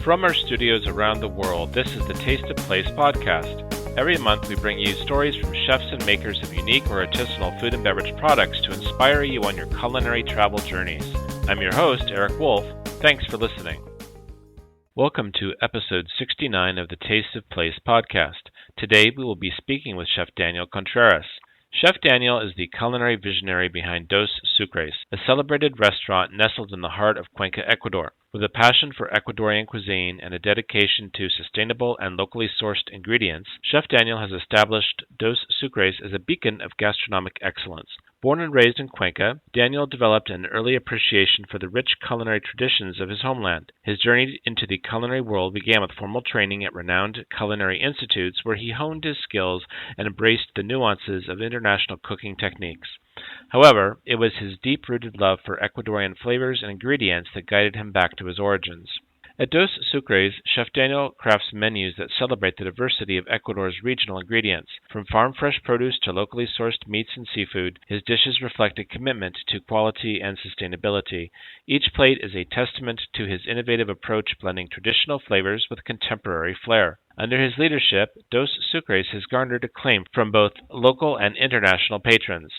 From our studios around the world, this is the Taste of Place podcast. Every month we bring you stories from chefs and makers of unique or artisanal food and beverage products to inspire you on your culinary travel journeys. I'm your host, Eric Wolf. Thanks for listening. Welcome to episode 69 of the Taste of Place podcast. Today we will be speaking with Chef Daniel Contreras. Chef Daniel is the culinary visionary behind Dos Sucres, a celebrated restaurant nestled in the heart of Cuenca, Ecuador. With a passion for Ecuadorian cuisine and a dedication to sustainable and locally sourced ingredients, Chef Daniel has established Dos Sucres as a beacon of gastronomic excellence. Born and raised in Cuenca, Daniel developed an early appreciation for the rich culinary traditions of his homeland. His journey into the culinary world began with formal training at renowned culinary institutes where he honed his skills and embraced the nuances of international cooking techniques. However, it was his deep-rooted love for Ecuadorian flavors and ingredients that guided him back to his origins. At Dos Sucres, Chef Daniel crafts menus that celebrate the diversity of Ecuador's regional ingredients. From farm-fresh produce to locally sourced meats and seafood, his dishes reflect a commitment to quality and sustainability. Each plate is a testament to his innovative approach, blending traditional flavors with contemporary flair. Under his leadership, Dos Sucres has garnered acclaim from both local and international patrons.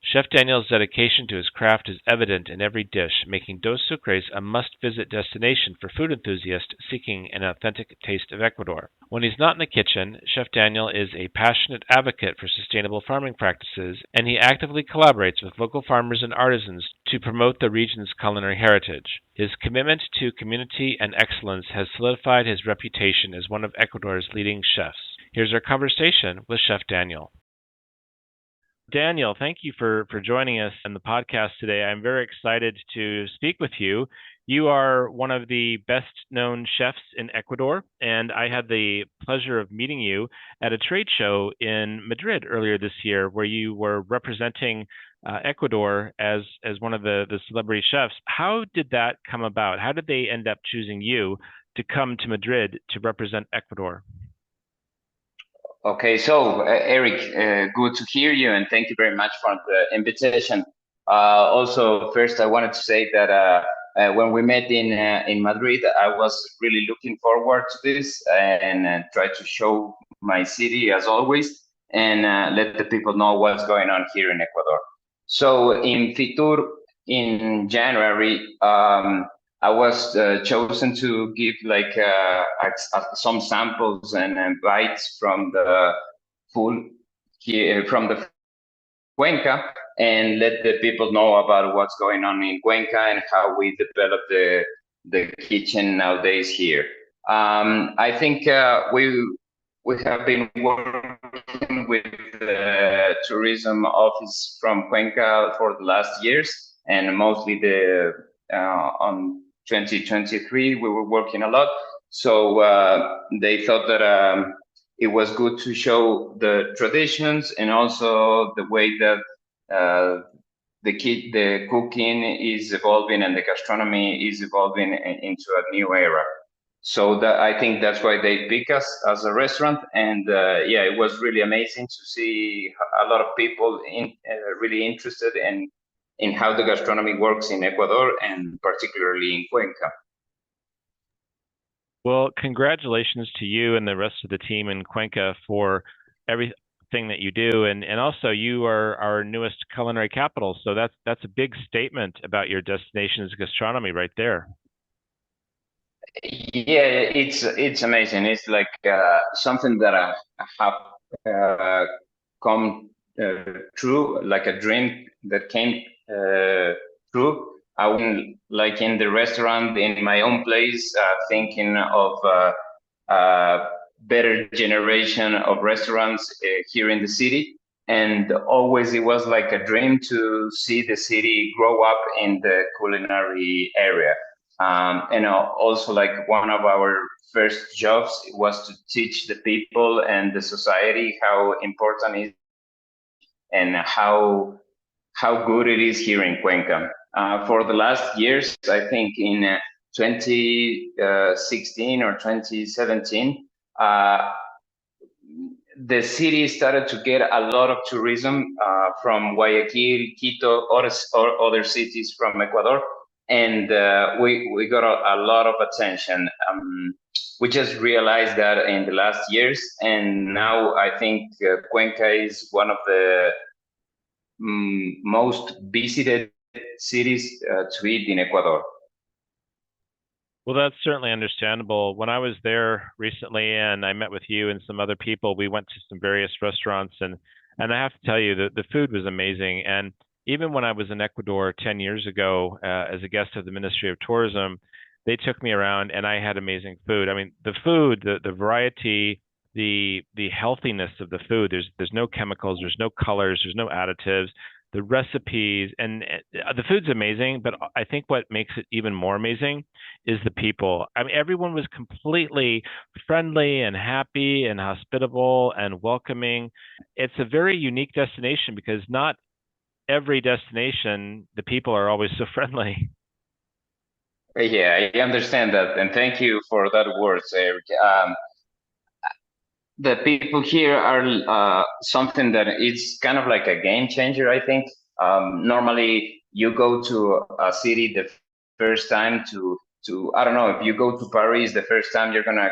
Chef Daniel's dedication to his craft is evident in every dish, making Dos Sucres a must-visit destination for food enthusiasts seeking an authentic taste of Ecuador. When he's not in the kitchen, Chef Daniel is a passionate advocate for sustainable farming practices, and he actively collaborates with local farmers and artisans to promote the region's culinary heritage. His commitment to community and excellence has solidified his reputation as one of Ecuador's leading chefs. Here's our conversation with Chef Daniel. Daniel, thank you for joining us on the podcast today. I'm very excited to speak with you. You are one of the best-known chefs in Ecuador, and I had the pleasure of meeting you at a trade show in Madrid earlier this year where you were representing Ecuador as one of the celebrity chefs. How did that come about? How did they end up choosing you to come to Madrid to represent Ecuador? Okay, so Eric, good to hear you, and thank you very much for the invitation. Also, first, I wanted to say that when we met in Madrid, I was really looking forward to this and try to show my city as always, and let the people know what's going on here in Ecuador. So in Fitur in January, I was chosen to give like some samples and bites from the food here from the Cuenca and let the people know about what's going on in Cuenca and how we develop the kitchen nowadays here. I think we have been working with the tourism office from Cuenca for the last years, and mostly the on 2023 we were working a lot. So they thought that it was good to show the traditions and also the way that the cooking is evolving and the gastronomy is evolving into a new era. So I think that's why they pick us as a restaurant, and yeah, it was really amazing to see a lot of people really interested in how the gastronomy works in Ecuador and particularly in Cuenca. Well, congratulations to you and the rest of the team in Cuenca for everything that you do, and also you are our newest culinary capital. So that's a big statement about your destination's gastronomy right there. Yeah, it's amazing. It's like something that I have come true, like a dream that came true. I went like in the restaurant in my own place, thinking of better generation of restaurants here in the city. And always it was like a dream to see the city grow up in the culinary area. And also like one of our first jobs was to teach the people and the society how important it is and how good it is here in Cuenca. For the last years, I think in 2016 or 2017, the city started to get a lot of tourism from Guayaquil, Quito, or other cities from Ecuador. and we got a lot of attention. We just realized that in the last years, and now I think Cuenca is one of the most visited cities to eat in Ecuador. Well, that's certainly understandable. When I was there recently and I met with you and some other people, we went to some various restaurants and I have to tell you that the food was amazing. And even when I was in Ecuador 10 years ago, as a guest of the Ministry of Tourism, they took me around and I had amazing food. I mean, the food, the variety, the healthiness of the food, there's no chemicals, there's no colors, there's no additives. The recipes and the food's amazing, but I think what makes it even more amazing is the people. I mean, everyone was completely friendly and happy and hospitable and welcoming. It's a very unique destination because not every destination, the people are always so friendly. Yeah, I understand that, and thank you for that words, Eric. The people here are something that is kind of like a game changer, I think. Normally, you go to a city the first time to I don't know, if you go to Paris the first time, you're gonna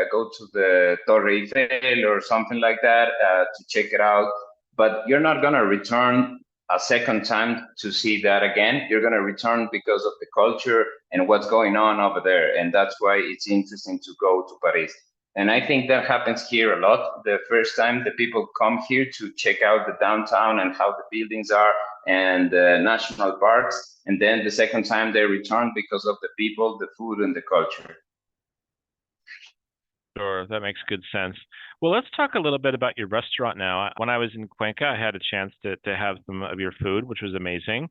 go to the Torre Eiffel or something like that to check it out, but you're not gonna return a second time to see that again. You're gonna return because of the culture and what's going on over there, and that's why it's interesting to go to Paris. And I think that happens here a lot. The first time the people come here to check out the downtown and how the buildings are and the national parks. And then the second time they return because of the people, the food, and the culture. Sure, that makes good sense. Well, let's talk a little bit about your restaurant now. When I was in Cuenca, I had a chance to have some of your food, which was amazing.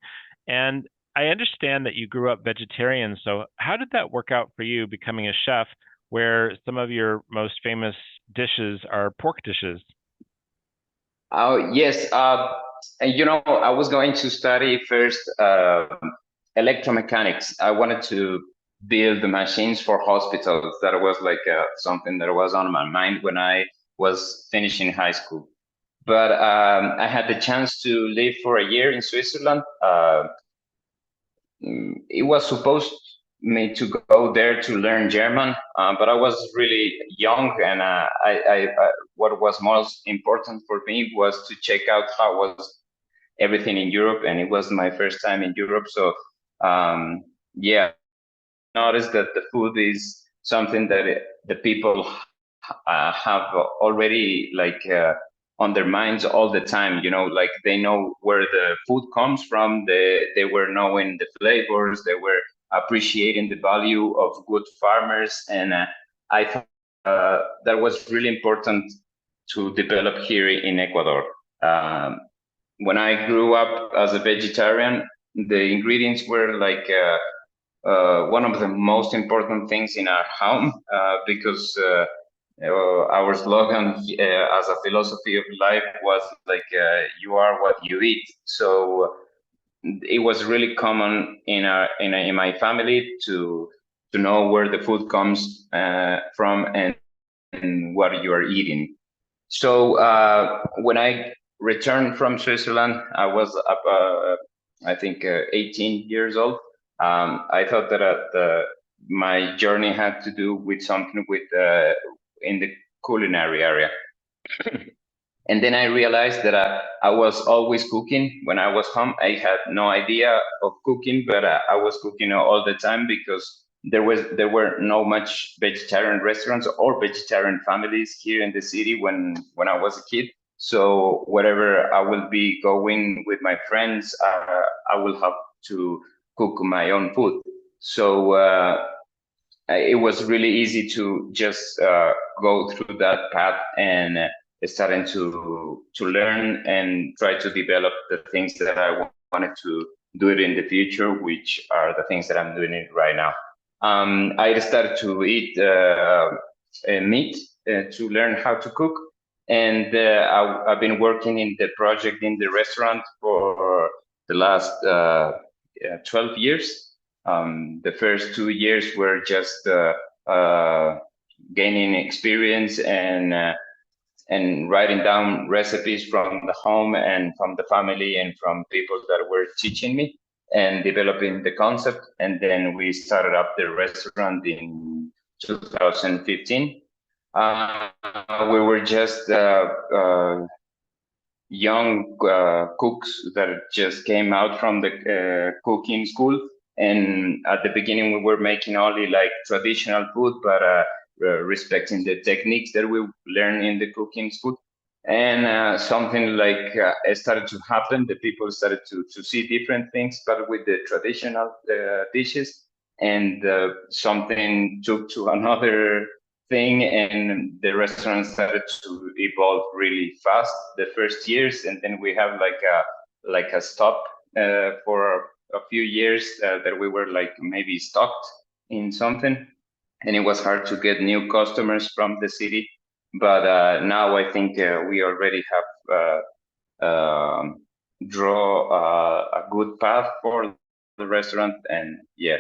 And I understand that you grew up vegetarian. So how did that work out for you becoming a chef where some of your most famous dishes are pork dishes? Oh, yes. And I was going to study first electromechanics. I wanted to build the machines for hospitals. That was like something that was on my mind when I was finishing high school. But I had the chance to live for a year in Switzerland. It was supposed me to go there to learn German, but I was really young, and what was most important for me was to check out how was everything in Europe, and it was my first time in Europe. So, yeah, noticed that the food is something that the people have already like on their minds all the time. Like they know where the food comes from. They were knowing the flavors. They were appreciating the value of good farmers, and I thought that was really important to develop here in Ecuador. Um, when I grew up as a vegetarian, the ingredients were like one of the most important things in our home because our slogan as a philosophy of life was like you are what you eat. So it was really common in my family to know where the food comes from and what you are eating. So when I returned from Switzerland, I was up, I think, 18 years old. I thought that my journey had to do with something with in the culinary area. And then I realized that I was always cooking when I was home. I had no idea of cooking, but I was cooking all the time because there were no much vegetarian restaurants or vegetarian families here in the city when I was a kid. So wherever I will be going with my friends, I will have to cook my own food. So it was really easy to just go through that path and starting to learn and try to develop the things that I wanted to do it in the future, which are the things that I'm doing it right now. I started to eat meat to learn how to cook, and I've been working in the project in the restaurant for the last 12 years. The first 2 years were just gaining experience and writing down recipes from the home and from the family and from people that were teaching me. and developing the concept. And then we started up the restaurant in 2015. We were just young cooks that just came out from the cooking school. And at the beginning, we were making only like traditional food, but respecting the techniques that we learned in the cooking school. And something like started to happen. The people started to see different things, but with the traditional dishes. And something took to another thing, and the restaurant started to evolve really fast the first years, and then we have like a stop for a few years that we were like maybe stuck in something, and it was hard to get new customers from the city. But now I think we already have draw a good path for the restaurant, and yeah.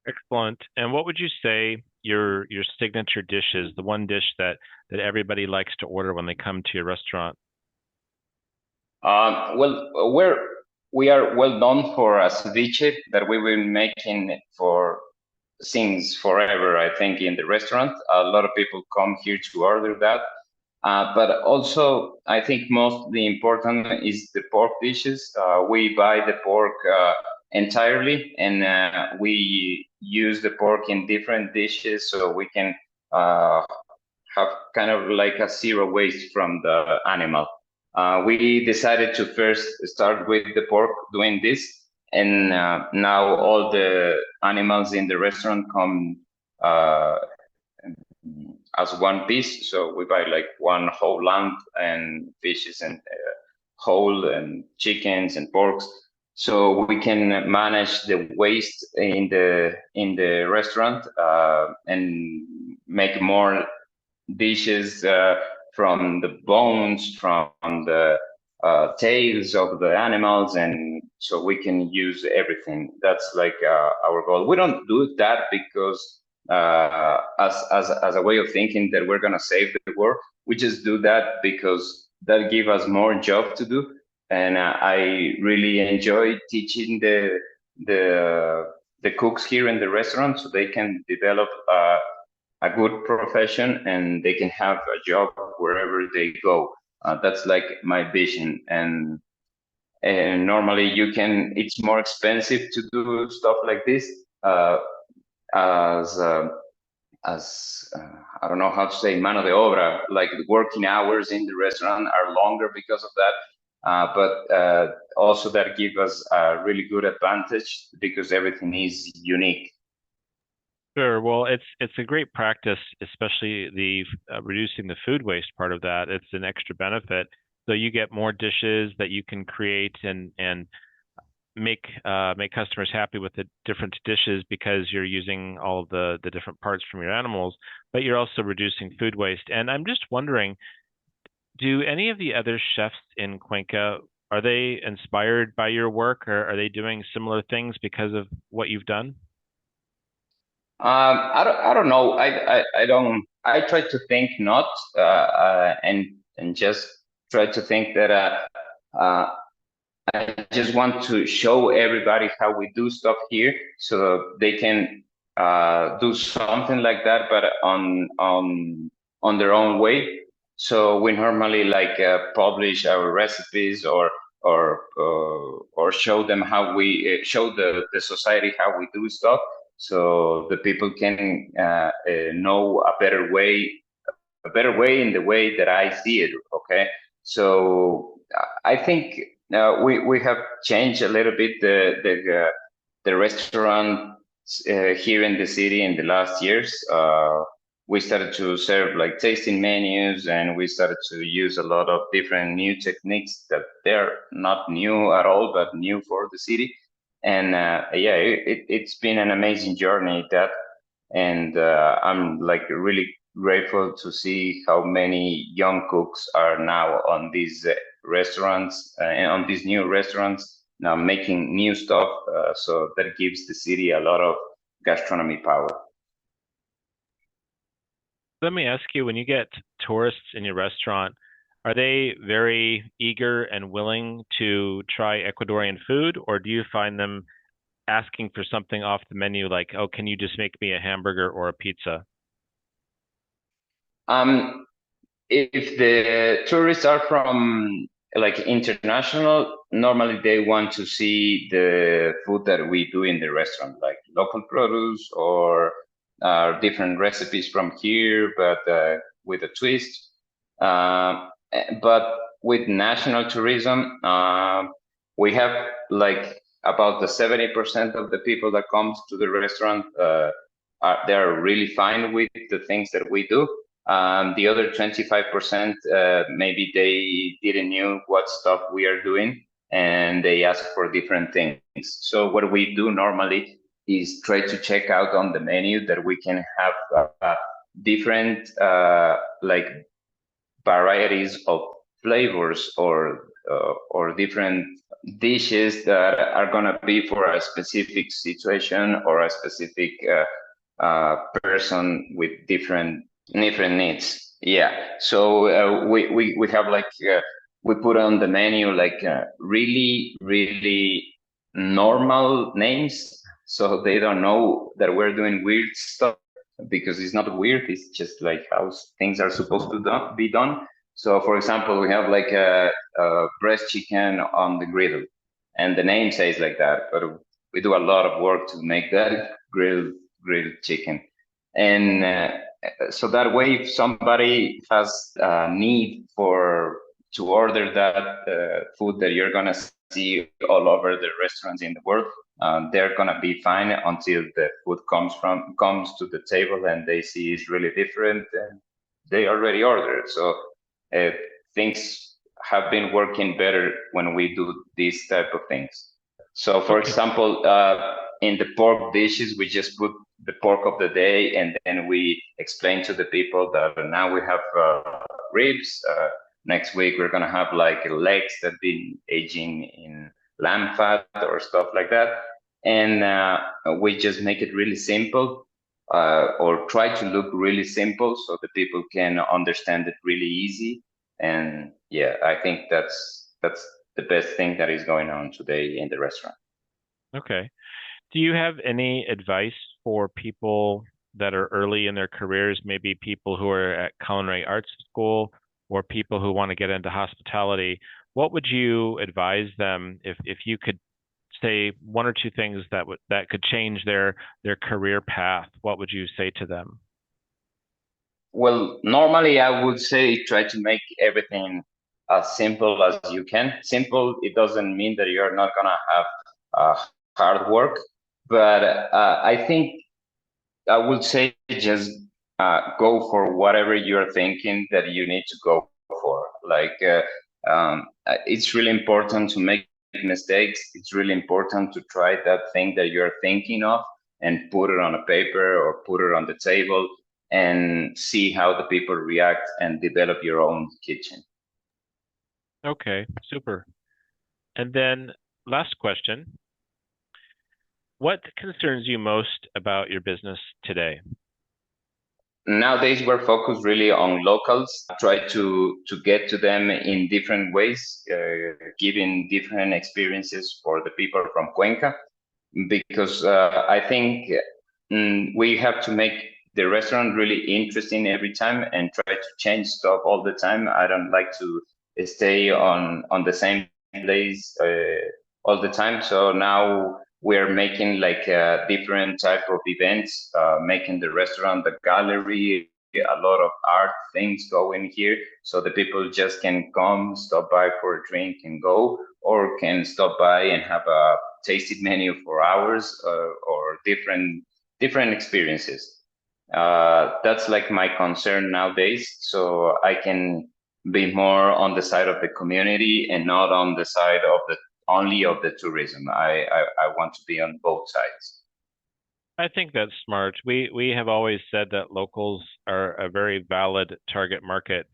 Excellent. And what would you say your signature dish is, the one dish that everybody likes to order when they come to your restaurant? Well, we are well known for a ceviche that we've been making for since forever. I think in the restaurant, a lot of people come here to order that. But also, I think mostly important is the pork dishes. We buy the pork entirely, and we use the pork in different dishes, so we can uh, have kind of like a zero waste from the animal. We decided to first start with the pork doing this, and now all the animals in the restaurant come uh, as one piece. So we buy like one whole lamb and fishes and whole and chickens and porks. So we can manage the waste in the restaurant and make more dishes from the bones, from the tails of the animals, and so we can use everything. That's like our goal. We don't do that because as a way of thinking that we're gonna save the world. We just do that because that give us more job to do, and I really enjoy teaching the cooks here in the restaurant so they can develop a good profession and they can have a job wherever they go. That's like my vision. And normally it's more expensive to do stuff like this as I don't know how to say mano de obra, like the working hours in the restaurant are longer because of that. But also that gives us a really good advantage because everything is unique. Sure. Well, it's a great practice, especially the reducing the food waste part of that. It's an extra benefit. So you get more dishes that you can create and make customers happy with the different dishes because you're using all of the different parts from your animals, but you're also reducing food waste. And I'm just wondering, do any of the other chefs in Cuenca, are they inspired by your work, or are they doing similar things because of what you've done? I don't know. I don't. I try to think not, and just try to think that uh, I just want to show everybody how we do stuff here, so they can do something like that, but on their own way. So we normally like publish our recipes or show them how we show the society how we do stuff, so the people can know a better way in the way that I see it. Okay, so I think we have changed a little bit the restaurant here in the city in the last years. We started to serve like tasting menus, and we started to use a lot of different new techniques that they're not new at all, but new for the city. And yeah, it's been an amazing journey that, and I'm like really grateful to see how many young cooks are now on these restaurants and on these new restaurants now making new stuff. So that gives the city a lot of gastronomy power. Let me ask you, when you get tourists in your restaurant, are they very eager and willing to try Ecuadorian food, or do you find them asking for something off the menu like, oh, can you just make me a hamburger or a pizza? Um, if the tourists are from like international, normally they want to see the food that we do in the restaurant, like local produce or different recipes from here, but with a twist. But with national tourism, we have like about the 70% of the people that comes to the restaurant they're really fine with the things that we do. The other 25%, maybe they didn't know what stuff we are doing and they ask for different things. So what we do normally is try to check out on the menu that we can have different like varieties of flavors or different dishes that are gonna be for a specific situation or a specific person with different needs. Yeah. So we have like we put on the menu like really normal names, so they don't know that we're doing weird stuff because it's not weird. It's just like how things are supposed to be done. So, for example, we have like a breast chicken on the griddle, and the name says like that, but we do a lot of work to make that grilled chicken. And so that way, if somebody has a need for to order that food that you're gonna see all over the restaurants in the world, they're gonna be fine until the food comes to the table and they see it's really different and they already ordered. So uh, things have been working better when we do these type of things. So, for Okay. example, in the pork dishes, we just put the pork of the day, and then we explain to the people that now we have ribs. Next week we're gonna have like legs that been aging in lamb fat or stuff like that, and we just make it really simple, or try to look really simple so the people can understand it really easy. And yeah, I think that's the best thing that is going on today in the restaurant. Okay. Do you have any advice for people that are early in their careers, maybe people who are at culinary arts school or people who want to get into hospitality? What would you advise them if you could say one or two things that could change their career path? What would you say to them? Well, normally I would say try to make everything as simple as you can. Simple, it doesn't mean that you're not gonna have hard work, but I think I would say just go for whatever you're thinking that you need to go for. Like it's really important to make mistakes. It's really important to try that thing that you're thinking of and put it on a paper or put it on the table and see how the people react and develop your own kitchen. Okay, super. And then last question, what concerns you most about your business today? Nowadays, we're focused really on locals, try to get to them in different ways, giving different experiences for the people from Cuenca, because I think we have to make the restaurant really interesting every time and try to change stuff all the time. I don't like to stay on the same place all the time. So now we're making like a different type of events, making the restaurant, the gallery, a lot of art things going here. So the people just can come, stop by for a drink and go, or can stop by and have a tasted menu for hours or different experiences. That's like my concern nowadays. So I can be more on the side of the community and not on the side of the only of the tourism. I want to be on both sides. I think that's smart. We have always said that locals are a very valid target market.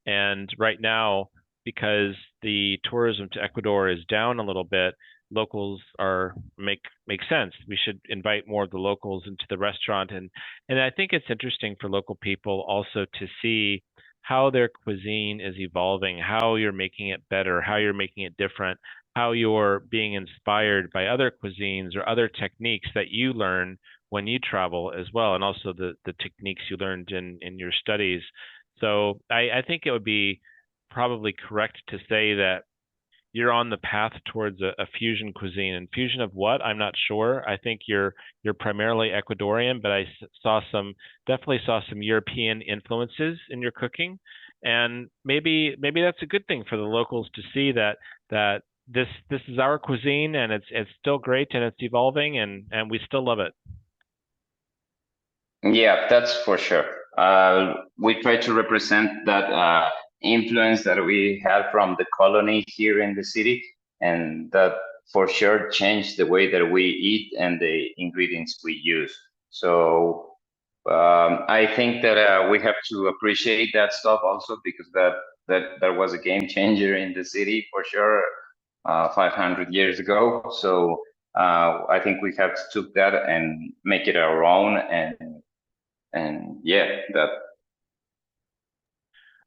And right now, because the tourism to Ecuador is down a little bit, locals are make sense. We should invite more of the locals into the restaurant. And I think it's interesting for local people also to see how their cuisine is evolving, how you're making it better, how you're making it different, how you're being inspired by other cuisines or other techniques that you learn when you travel as well, and also the techniques you learned in your studies. So I think it would be probably correct to say that you're on the path towards a fusion cuisine. And fusion of what? I'm not sure. I think you're primarily Ecuadorian, but I saw definitely saw some European influences in your cooking, and maybe that's a good thing for the locals to see that this is our cuisine, and it's still great, and it's evolving, and we still love it. Yeah, that's for sure. We try to represent that influence that we had from the colony here in the city, and that for sure changed the way that we eat and the ingredients we use. So I think that we have to appreciate that stuff also, because that was a game changer in the city for sure, 500 years ago. So I think we have to took that and make it our own, and yeah, that.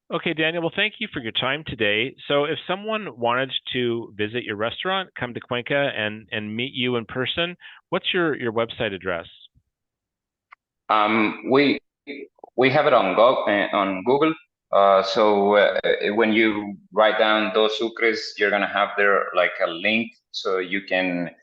Okay, Daniel. Well, thank you for your time today. So, if someone wanted to visit your restaurant, come to Cuenca and meet you in person, what's your website address? We have it on Google. So when you write down Dos Sucres, you're gonna have there like a link, so you can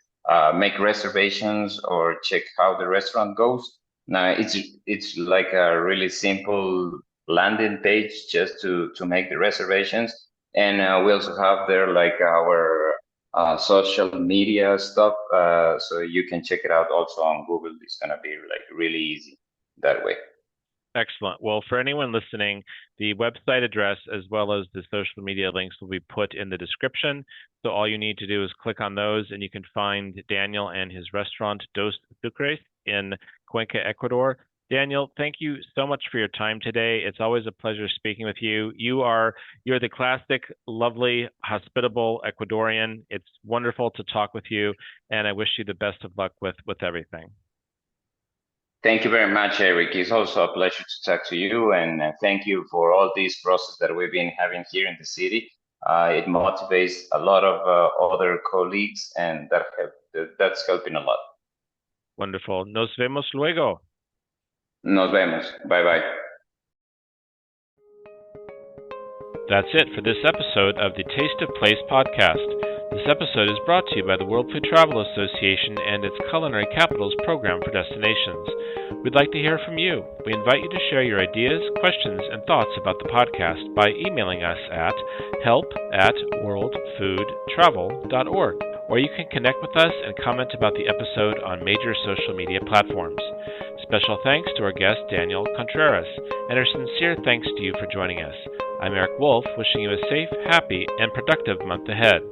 make reservations or check how the restaurant goes. Now it's like a really simple landing page just to make the reservations, and we also have there like our social media stuff, so you can check it out also on Google. It's gonna be like really easy that way. Excellent. Well, for anyone listening, the website address as well as the social media links will be put in the description. So all you need to do is click on those, and you can find Daniel and his restaurant, Dos Sucres, in Cuenca, Ecuador. Daniel, thank you so much for your time today. It's always a pleasure speaking with you. You're the classic, lovely, hospitable Ecuadorian. It's wonderful to talk with you, and I wish you the best of luck with everything. Thank you very much, Eric. It's also a pleasure to talk to you, and thank you for all this process that we've been having here in the city. It motivates a lot of other colleagues, and that's helping a lot. Wonderful. Nos vemos luego. Nos vemos. Bye bye. That's it for this episode of the Taste of Place podcast. This episode is brought to you by the World Food Travel Association and its Culinary Capitals program for destinations. We'd like to hear from you. We invite you to share your ideas, questions, and thoughts about the podcast by emailing us at help@worldfoodtravel.org, or you can connect with us and comment about the episode on major social media platforms. Special thanks to our guest, Daniel Contreras, and our sincere thanks to you for joining us. I'm Eric Wolf, wishing you a safe, happy, and productive month ahead.